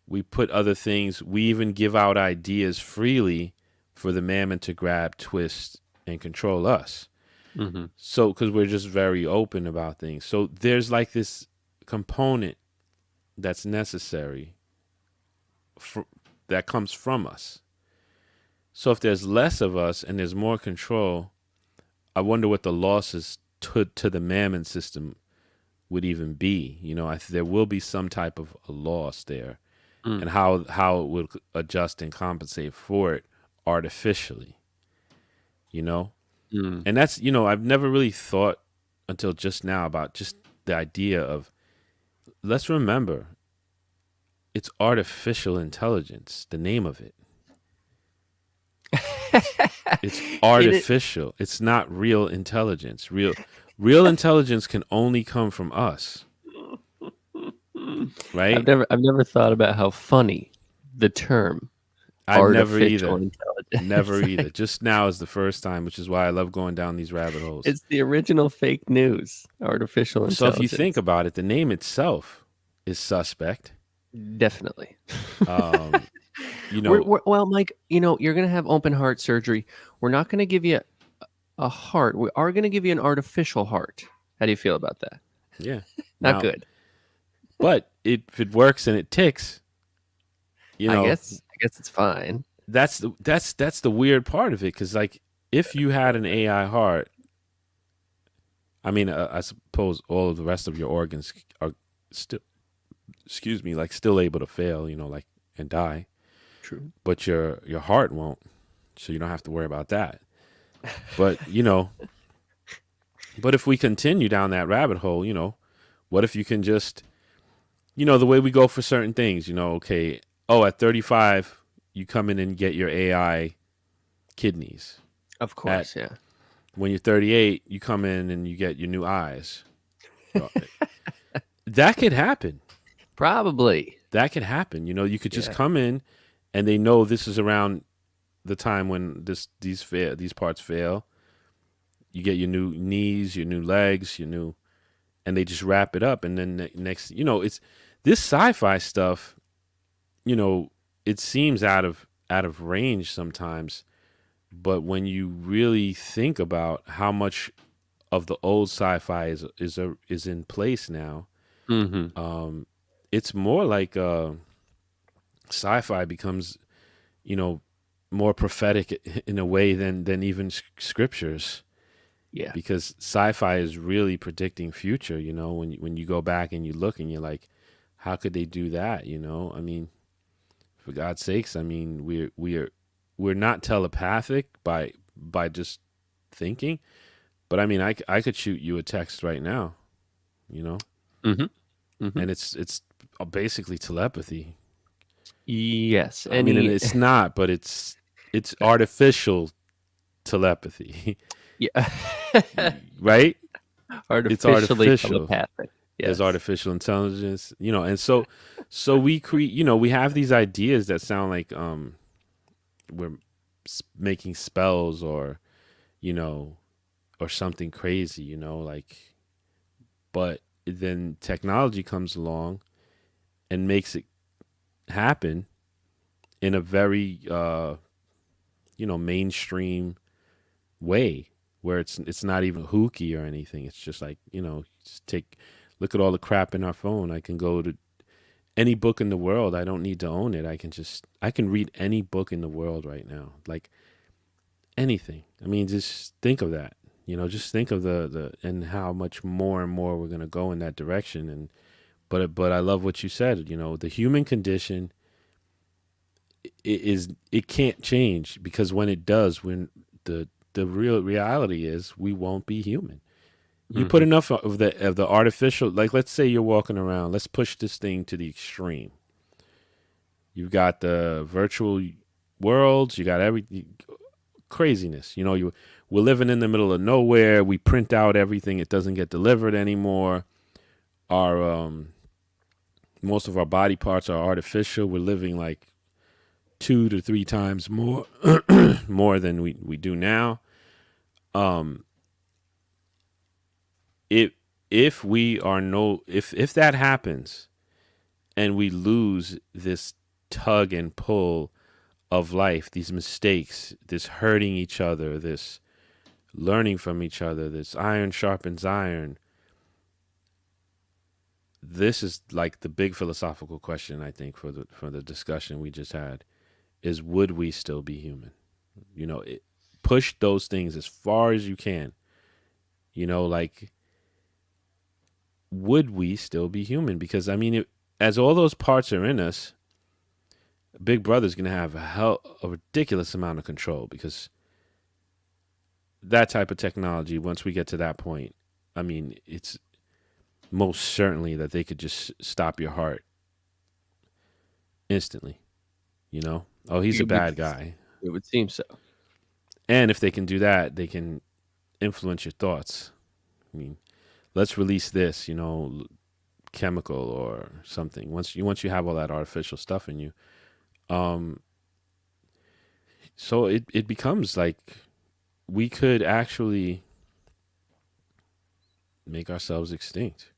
We put other things. We even give out ideas freely for the mammon to grab, twist, and control us. Mm-hmm. So, because we're just very open about things. So there's like this component that's necessary that comes from us. So if there's less of us and there's more control, I wonder what the losses to the mammon system would even be. There will be some type of a loss there, and how it would adjust and compensate for it artificially. And that's, I've never really thought until just now about just the idea of, let's remember, it's artificial intelligence, the name of it. It's artificial. It's not real intelligence. Real intelligence can only come from us. Right? I've never thought about how funny the term I've never artificial either. intelligence. Never either. Just now is the first time, which is why I love going down these rabbit holes. It's the original fake news, artificial intelligence. So if you think about it, the name itself is suspect. Definitely. Well, Mike, you're going to have open heart surgery. We're not going to give you a heart. We are going to give you an artificial heart. How do you feel about that? Yeah. Not good. But if it works and it ticks, I guess it's fine. That's the weird part of it, because like, if you had an AI heart, I mean, I suppose all of the rest of your organs are still, still able to fail, like, and die. True. But your heart won't, so you don't have to worry about that. But but if we continue down that rabbit hole, what if you can just, the way we go for certain things, okay, at 35, you come in and get your AI kidneys. Of course, yeah. When you're 38, you come in and you get your new eyes. That could happen. Probably. That could happen. You could just come in, and they know this is around the time when these parts fail. You get your new knees, your new legs, and they just wrap it up. And then next, it's this sci-fi stuff. It seems out of range sometimes, but when you really think about how much of the old sci-fi is in place now, it's more like sci-fi becomes, more prophetic in a way than even scriptures. Yeah, because sci-fi is really predicting future. When you go back and you look and you're like, how could they do that? I mean, for God's sakes, I mean, we're not telepathic by just thinking, but I mean, I could shoot you a text right now, and it's basically telepathy. Yes, I mean, and it's not, but it's artificial telepathy. Yeah, right. It's artificial. Telepathic. Yes. There's artificial intelligence, and so we create, we have these ideas that sound like we're making spells or something crazy, like, but then technology comes along and makes it happen in a very mainstream way, where it's not even hooky or anything. It's just like, just look at all the crap in our phone. I can go to any book in the world. I don't need to own it. I can read any book in the world right now, like anything. I mean, just think of that. Just think of the and how much more and more we're going to go in that direction. And but I love what you said. The human condition it can't change, because when it does, when the real reality is we won't be human. You put Hmm. enough of the artificial, like let's say you're walking around. Let's push this thing to the extreme. You've got the virtual worlds. You got every craziness. We're living in the middle of nowhere. We print out everything. It doesn't get delivered anymore. Our most of our body parts are artificial. We're living like 2 to 3 times more more than we do now. Um, if if we are no if that happens and we lose this tug and pull of life, these mistakes, this hurting each other, this learning from each other, this iron sharpens iron. This is like the big philosophical question, I think, for the discussion we just had, is would we still be human? Push those things as far as you can. Like, would we still be human? Because I mean, as all those parts are in us, Big Brother's gonna have a ridiculous amount of control, because that type of technology, once we get to that point, I mean, it's most certainly that they could just stop your heart instantly. Oh, he's a It would, bad guy. it would seem so. And if they can do that, they can influence your thoughts. I mean, let's release this, chemical or something. Once you have all that artificial stuff in you, um, so it becomes like we could actually make ourselves extinct.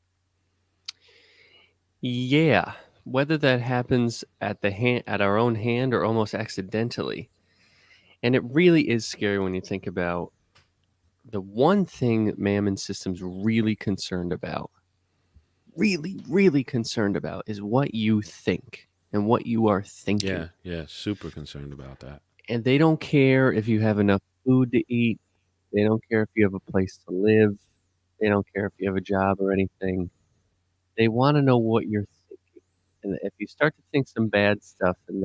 Yeah, whether that happens at our own hand or almost accidentally. And it really is scary when you think about the one thing that Mammon System's really concerned about, really, really concerned about, is what you think and what you are thinking. Yeah, yeah, super concerned about that. And they don't care if you have enough food to eat. They don't care if you have a place to live. They don't care if you have a job or anything. They want to know what you're thinking. And if you start to think some bad stuff, then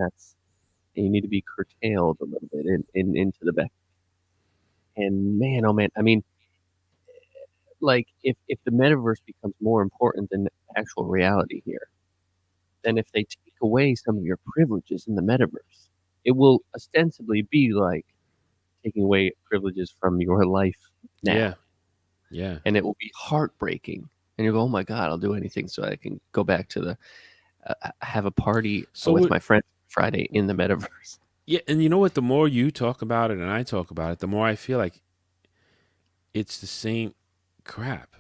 you need to be curtailed a little bit into the back. And man, oh man, I mean, like if the metaverse becomes more important than actual reality here, then if they take away some of your privileges in the metaverse, it will ostensibly be like taking away privileges from your life now. Yeah, yeah. And it will be heartbreaking. And you go, oh my God, I'll do anything so I can go back to the have a party So with my friends Friday in the metaverse. yeah, and you know what? The more you talk about it and I talk about it, the more I feel like it's the same crap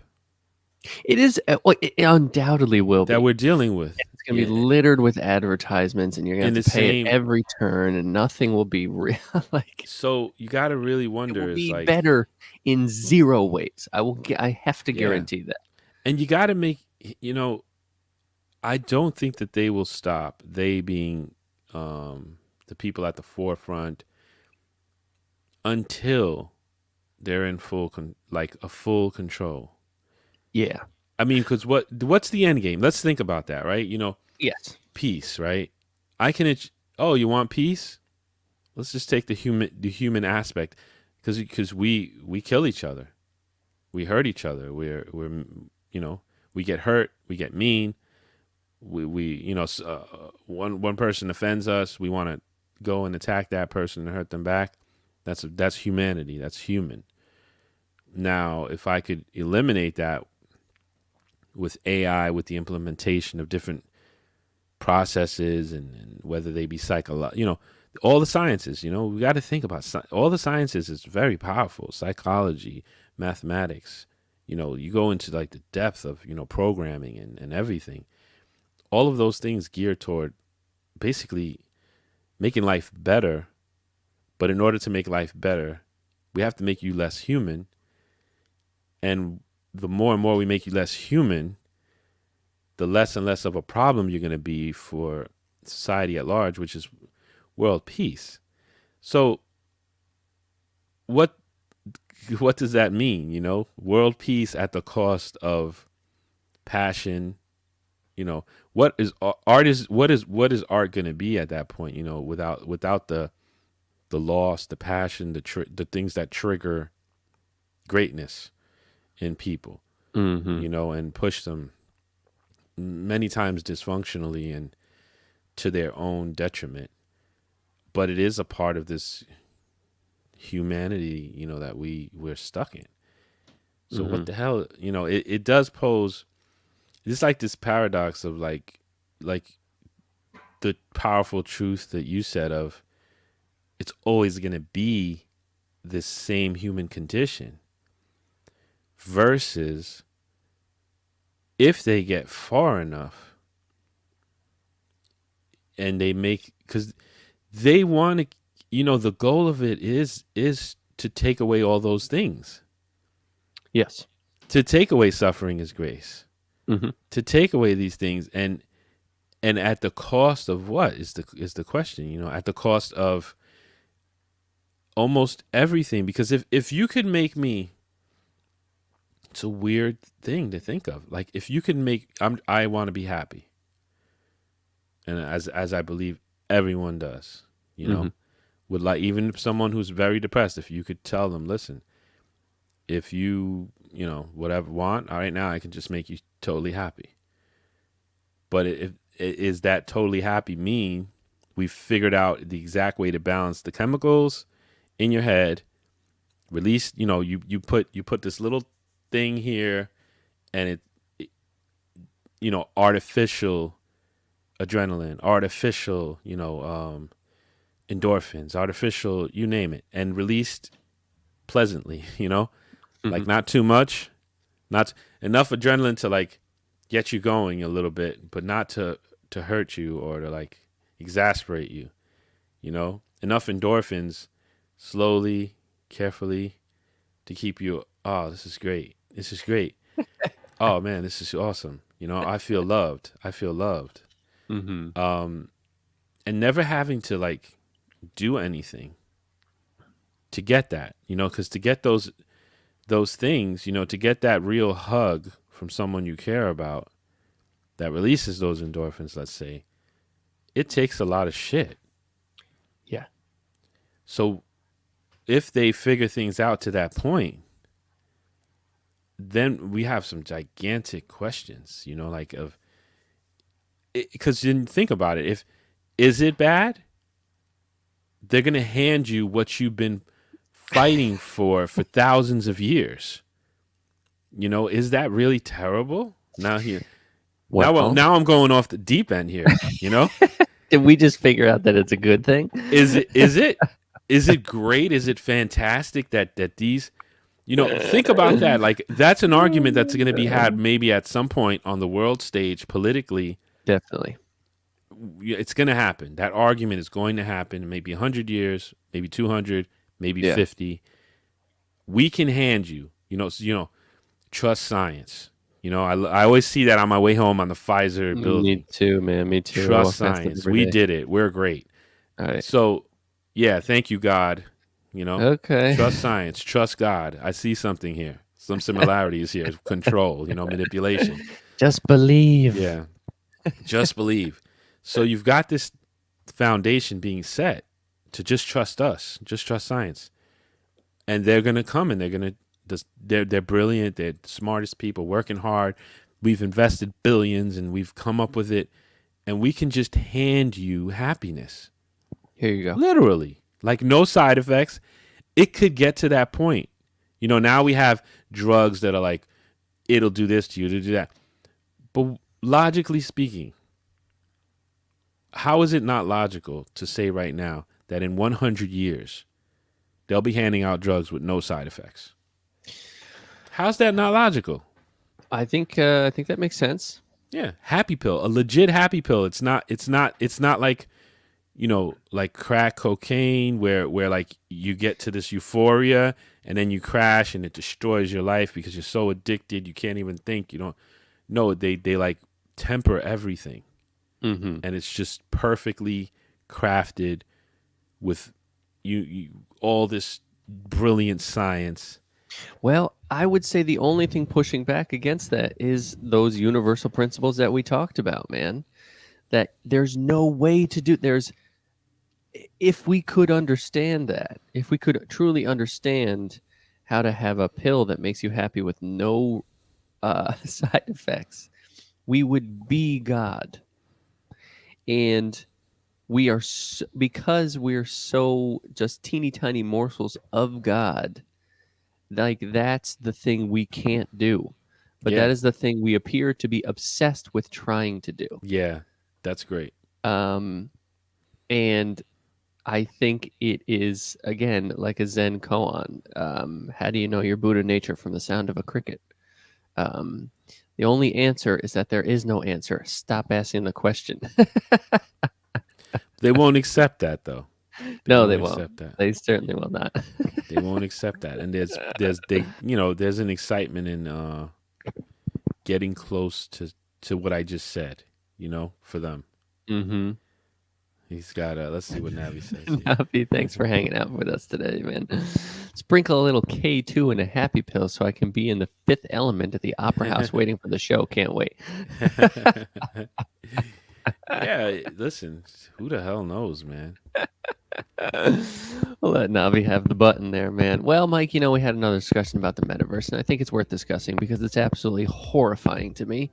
It is, well, it undoubtedly will that be. we're dealing with. It's going to be Yeah, littered with advertisements, and you're going in to the have to pay same. at every turn, and nothing will be real. Like So you got to really it wonder will is be like, better in zero ways. I have to yeah, guarantee that. and you got to make. I don't think that they will stop. They being the people at the forefront, until they're in like a full control. Yeah. I mean, because what's the end game? Let's think about that, right? Yes. Peace, right? I can. Oh, you want peace? Let's just take the human aspect, because we kill each other, we hurt each other, we get hurt, we get mean, one person offends us, we want to go and attack that person and hurt them back. That's humanity. That's human. Now, if I could eliminate that with AI, with the implementation of different processes, and whether they be psychological, all the sciences, we got to think about all the sciences is very powerful. Psychology, mathematics, you go into like the depth of, programming and everything. All of those things geared toward basically making life better. But in order to make life better, we have to make you less human. And the more and more we make you less human, the less and less of a problem you're going to be for society at large, which is world peace. So what what does that mean? World peace at the cost of passion, You know, what is art is what is art going to be at that point? You know, without the loss, the passion, the things that trigger greatness in people. Mm-hmm. You know, and push them many times dysfunctionally and to their own detriment. But it is a part of this humanity, you know, that we're stuck in. So Mm-hmm. what the hell, you know, it does pose. It's like this paradox of like the powerful truth that you said of it's always going to be this same human condition versus if they get far enough and they make, because they want to, you know, the goal of it is to take away all those things. Yes. To take away suffering is grace. Mm-hmm. To take away these things, and at the cost of what is the question, you know, at the cost of almost everything. Because if you could make me, it's a weird thing to think of. Like if you could make, I want to be happy, and as I believe everyone does, you know, Mm-hmm. would like, even someone who's very depressed, if you could tell them, listen, if you know, whatever want right now, I can just make you totally happy. But if is that totally happy mean we've figured out the exact way to balance the chemicals in your head, release, you know, you put this little thing here, and it you know, artificial adrenaline, artificial, you know, endorphins, artificial, you name it, and released pleasantly, you know, Mm-hmm. like not too much, not enough adrenaline to like get you going a little bit, but not to hurt you or to like exasperate you, you know, enough endorphins slowly, carefully to keep you, oh, this is great. This is great. Oh man, this is awesome. You know, I feel loved. I feel loved. Mm-hmm. Um and never having to like do anything to get that, you know, cuz to get those things, you know, to get that real hug from someone you care about that releases those endorphins, let's say, it takes a lot of shit. Yeah. So if they figure things out to that point, then we have some gigantic questions, you know, like of, because then think about it. If is it bad? They're gonna hand you what you've been fighting for thousands of years. You know, is that really terrible? Now here, Well, now I'm going off the deep end here. You know, did we just figure out that it's a good thing? is it great? Is it fantastic that these, you know, think about that. Like that's an argument that's going to be had maybe at some point on the world stage politically. Definitely. It's going to happen. That argument is going to happen. Maybe 100 years, maybe 200, maybe Yeah. 50. We can hand you, trust science. You know, I always see that on my way home on the Pfizer Me building. too, man. Me too. I Trust walk past it science. every We day. did it. We're great. All right. So, yeah, thank you, God. You know, Okay. trust science. Trust God. I see something here. Some similarities here. Control, you know, manipulation. Just believe. Yeah. Just believe. So you've got this foundation being set to just trust us, just trust science. And they're going to come and they're going to, they're brilliant. They're the smartest people working hard. We've invested billions and we've come up with it. And we can just hand you happiness. Here you go. Literally. Like no side effects. It could get to that point. You know, now we have drugs that are like, it'll do this to you, to do that. But logically speaking, how is it not logical to say right now that in 100 years, they'll be handing out drugs with no side effects? How's that not logical? I think that makes sense. Yeah, happy pill, a legit happy pill. It's not like, you know, like crack cocaine where like you get to this euphoria and then you crash and it destroys your life because you're so addicted you can't even think. You don't. No, they like temper everything. Mm-hmm. And it's just perfectly crafted with you all this brilliant science. Well, I would say the only thing pushing back against that is those universal principles that we talked about, man. That there's no way to do. If we could understand that, if we could truly understand how to have a pill that makes you happy with no side effects, we would be God. And we are because we're so just teeny tiny morsels of God. Like that's the thing we can't do, but Yeah. that is the thing we appear to be obsessed with trying to do. Yeah. That's great. And I think it is, again, like a Zen koan. How do you know your Buddha nature from the sound of a cricket? The only answer is that there is no answer. Stop asking the question. They won't accept that, though. No, they won't. Accept that. They certainly will not. They won't accept that. And there's an excitement in getting close to what I just said, for them. Mm-hmm. He's got let's see what Navi says here. Navi, thanks for hanging out with us today, man. Sprinkle a little K2 in a happy pill so I can be in the fifth element at the opera house waiting for the show. Can't wait. Yeah, listen, who the hell knows, man? We'll let Navi have the button there, man. Well, Mike, we had another discussion about the metaverse, and I think it's worth discussing because it's absolutely horrifying to me.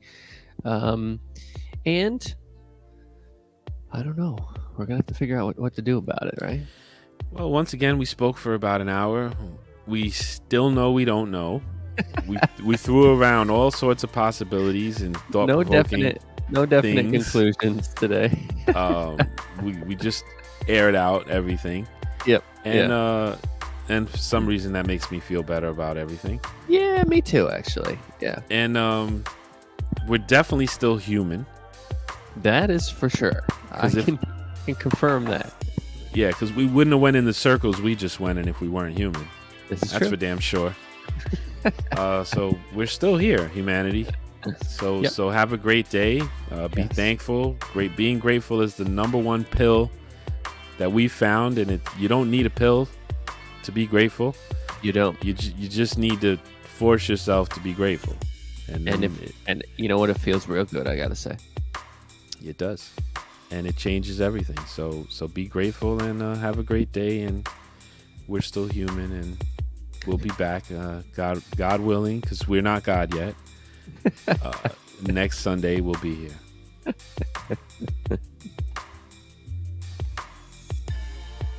And I don't know. We're going to have to figure out what to do about it, right? Well, once again, we spoke for about an hour. We still know we don't know. We threw around all sorts of possibilities and thought-provoking No definite conclusions today. We just aired out everything. Yep. And for some reason that makes me feel better about everything. Yeah, me too, actually. Yeah. And we're definitely still human. That is for sure. I can confirm that. Yeah, because we wouldn't have went in the circles we just went in if we weren't human. That's true. For damn sure. So we're still here, humanity. So have a great day. Be thankful. Being grateful is the number one pill that we found, and you don't need a pill to be grateful. You don't. You just need to force yourself to be grateful. And you know what? It feels real good, I gotta say. It does, and it changes everything. So be grateful and have a great day. And we're still human, and we'll be back, God willing, because we're not God yet. Next Sunday we'll be here.